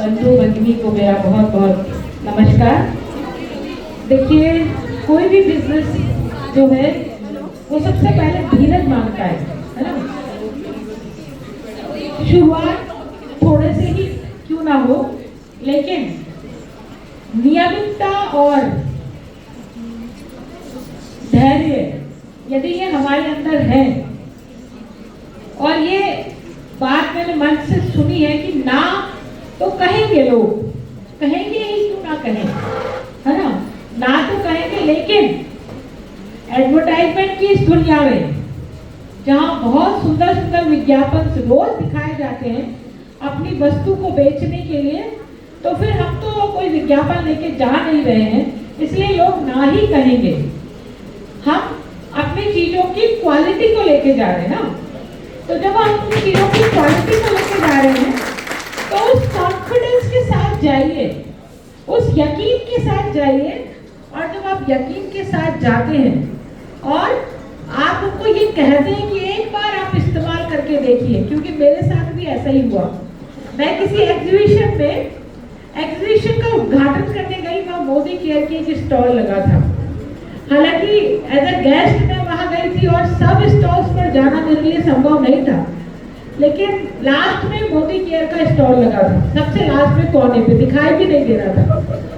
बंधु भगिनी को मेरा बहुत बहुत नमस्कार। देखिए, कोई भी बिजनेस जो है वो सबसे पहले धीरज मांगता है ना। शुरुआत थोड़े से ही क्यों ना हो, लेकिन नियमितता और धैर्य यदि ये हमारे अंदर है, और ये बात मैंने मन से सुनी है कि ना तो कहेंगे, लोग कहेंगे ही, क्यों ना कहें, है ना तो कहेंगे, लेकिन एडवर्टाइजमेंट की इस दुनिया में जहां बहुत सुंदर सुंदर विज्ञापन रोज दिखाए जाते हैं अपनी वस्तु को बेचने के लिए, तो फिर हम तो कोई विज्ञापन लेके जा नहीं रहे हैं, इसलिए लोग ना ही कहेंगे। हम अपनी चीजों की क्वालिटी को लेके जा रहे हैं ना, तो जब हम अपनी चीजों की क्वालिटी को लेके जा रहे हैं तो उस कॉन्फिडेंस के साथ जाइए, उस यकीन के साथ जाइए। और जब आप यकीन के साथ जाते हैं और आप उनको ये कहते हैं कि एक बार आप इस्तेमाल करके देखिए, क्योंकि मेरे साथ भी ऐसा ही हुआ। मैं किसी एग्जीबिशन का उद्घाटन करने गई, वहाँ मोदी केयर की एक स्टॉल लगा था। हालांकि एज अ गेस्ट मैं वहाँ गई थी और सब स्टॉल्स पर जाना मेरे लिए संभव नहीं था, लेकिन लास्ट में मोदी केयर का स्टॉल लगा था, सबसे लास्ट में कोने पे, दिखाई भी नहीं दे रहा था।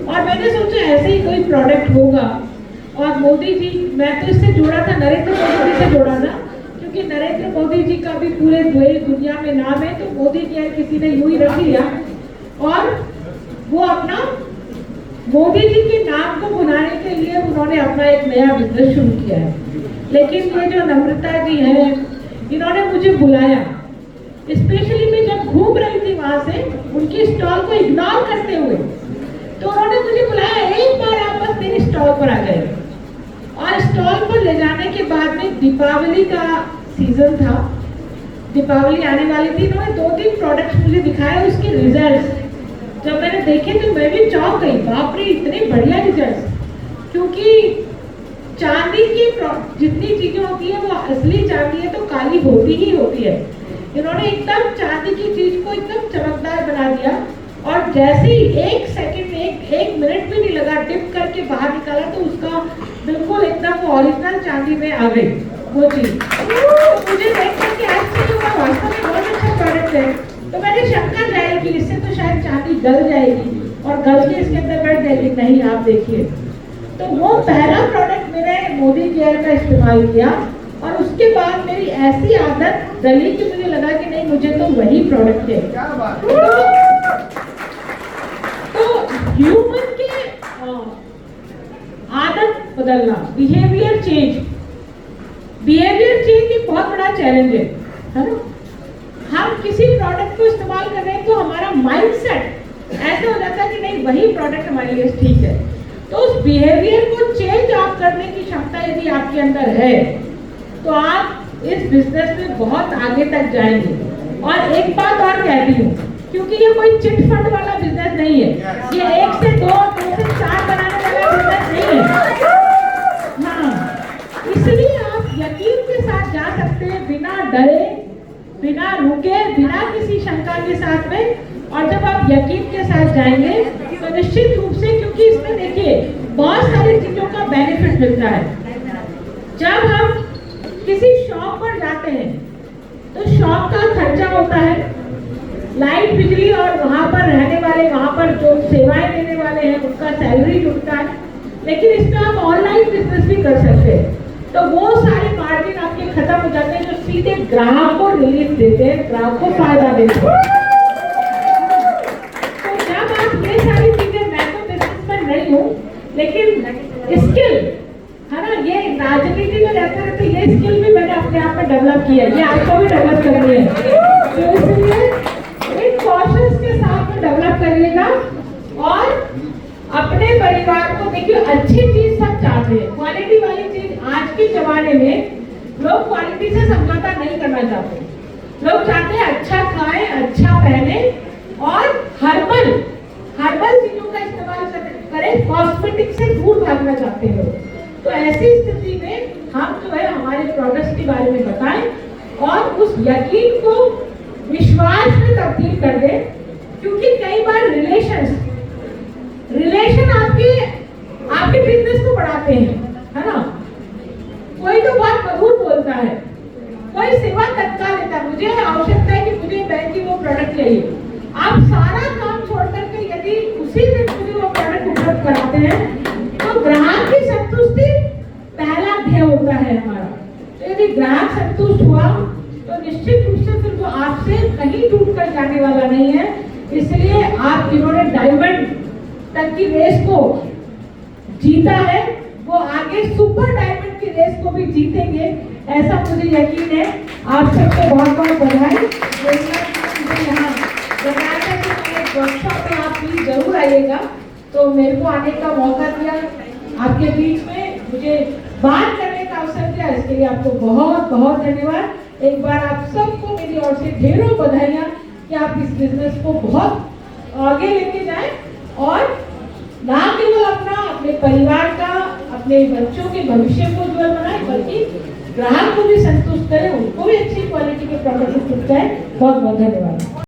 और मैंने सोचा ऐसे ही कोई प्रोडक्ट होगा, और मोदी जी, मैं तो इससे जुड़ा था, नरेंद्र मोदी जी से जुड़ा था, क्योंकि नरेंद्र मोदी जी का भी पूरे दुनिया में नाम है, तो मोदी केयर किसी ने यूं ही रख लिया और वो अपना मोदी जी के नाम को बुलाने के लिए उन्होंने अपना एक नया बिजनेस शुरू किया है। लेकिन ये जो नम्रता जी हैं, इन्होंने मुझे बुलाया, स्पेशली मैं जब घूम रही थी वहां से उनकी स्टॉल को इग्नोर करते हुए, तो उन्होंने मुझे बुलाया, एक बार आप बस मेरी स्टॉल पर आ गए। और स्टॉल पर ले जाने के बाद में दीपावली का सीजन था, दीपावली आने वाली थी, इन्होंने 2-3 प्रोडक्ट्स मुझे दिखाए, उसके रिजल्ट्स जब मैंने देखे तो मैं भी चौंक गई, बाप रे इतने बढ़िया रिजल्ट्स। क्योंकि चांदी की जितनी चीजें होती है वो असली चांदी है तो काली होती ही होती है। इन्होंने एकदम चांदी की चीज को एकदम चमकदार बना दिया, और जैसे ही 1 सेकंड, एक मिनट भी नहीं लगा, डिप करके बाहर निकाला तो उसका बिल्कुल एकदम ओरिजिनल चांदी में आ गई वो चीज। तो मुझे देख करके आश्चर्य हुआ, वास्तव में बहुत अच्छा प्रोडक्ट है। तो मैंने शंका जाए कि इससे तो शायद चांदी गल जाएगी और गल के इसके अंदर बैठ जाएगी, नहीं, आप देखिए। तो वो पहला प्रोडक्ट मैंने मोदी केयर का इस्तेमाल किया, और उसके बाद मेरी ऐसी आदत गली कि मुझे लगा कि नहीं, मुझे तो वही प्रोडक्ट है। तो ह्यूमन के आदत बदलना, बिहेवियर चेंज एक बहुत बड़ा चैलेंज है ना। हम किसी प्रोडक्ट को इस्तेमाल कर रहे हैं तो हमारा माइंडसेट ऐसा हो जाता है कि नहीं, वही प्रोडक्ट हमारे लिए ठीक है। तो उस बिहेवियर को चेंज आप करने की क्षमता यदि आपके अंदर है तो आप इस बिजनेस में बहुत आगे तक जाएंगे। और एक बात और कहती हूँ, क्योंकि ये कोई चिट फंड वाला बिजनेस नहीं है, ये 1 से 2, 2 से 4 बनाने वाला बिजनेस नहीं है। हाँ, इसलिए आप यकीन के साथ जा सकते हैं, बिना डरे, बिना रुके, बिना किसी शंका के साथ में। और जब आप यकीन के साथ जाएंगे तो निश्चित रूप से, क्योंकि इसमें देखिए बहुत सारी चीजों का बेनिफिट मिलता है। जब हम किसी शॉप पर जाते हैं तो शॉप का खर्चा होता है, लाइट, बिजली, और वहां पर रहने वाले, वहां पर जो सेवाएं देने वाले हैं उनका सैलरी जुड़ता है। लेकिन इसमें आप ऑनलाइन बिजनेस भी कर सकते हैं, तो वो सारे मार्जिन आपके खत्म हो जाते हैं, जो सीधे ग्राहक को रिलीफ देते हैं, ग्राहक को फायदा देते हैं। तो जब आप ये सारी चीजें, मैं तो बिजनेस में नहीं हूँ, लेकिन स्किल है ना, ये राजनीति में रहते रहते ये स्किल भी मैंने अपने आप में डेवलप किया है, ये आपको भी डेवलप करनी है। तो इसलिए एक कॉशंस के साथ में डेवलप करिएगा, और अपने परिवार को देखिए, अच्छी चीज सब चाहते हैं, क्वालिटी वाली चीज। आज के जमाने में लोग क्वालिटी से समझौता नहीं करना चाहते, लोग चाहते हैं अच्छा खाएं, अच्छा पहने, और हर्बल चीजों का इस्तेमाल करें, कॉस्मेटिक से दूर भागना चाहते हैं लोग। तो ऐसी स्थिति में हम जो है हमारे प्रोडक्ट्स के बारे में बताएं और उस यकीन को विश्वास में तब्दील कर दें, क्योंकि कई बार रिलेशन आपके बिजनेस को बढ़ाते हैं, है ना। कोई तो बहुत मधुर बोलता है, कोई सेवा तत्काल देता है, मुझे आवश्यकता है कि मुझे बैंक की वो प्रोडक्ट चाहिए, आप सारा काम छोड़ करके यदि उसी दिन मुझे वो प्रोडक्ट उपलब्ध कराते हैं तो ग्राहक की संतुष्टि पहला ध्येय होता है हमारा। तो यदि ग्राहक संतुष्ट हुआ तो निश्चित रूप से फिर वो आपसे कहीं टूट कर जाने वाला नहीं है। इसलिए आप जिन्होंने डायमंड तक की रेस को जीता है वो आगे सुपर डायमंड की रेस को भी जीतेंगे, ऐसा मुझे यकीन है। आप सबको बहुत बहुत बधाई। मुझे यहाँ बताया था कि मैं एक वर्कशॉप में आप प्लीज जरूर आइएगा, तो मेरे को आने का मौका दिया, आपके बीच में मुझे बात करने का अवसर दिया, इसके लिए आपको बहुत बहुत धन्यवाद। एक बार आप सबको मेरी ओर से ढेरों बधाइयाँ कि आप इस बिजनेस को बहुत आगे लेके जाएं और ना केवल अपने परिवार का, अपने बच्चों के भविष्य को उज्जवल बनाए, बल्कि ग्राहक को भी संतुष्ट करें, उनको भी अच्छी क्वालिटी के प्रोडक्ट उपलब्ध कराएं। बहुत बहुत धन्यवाद।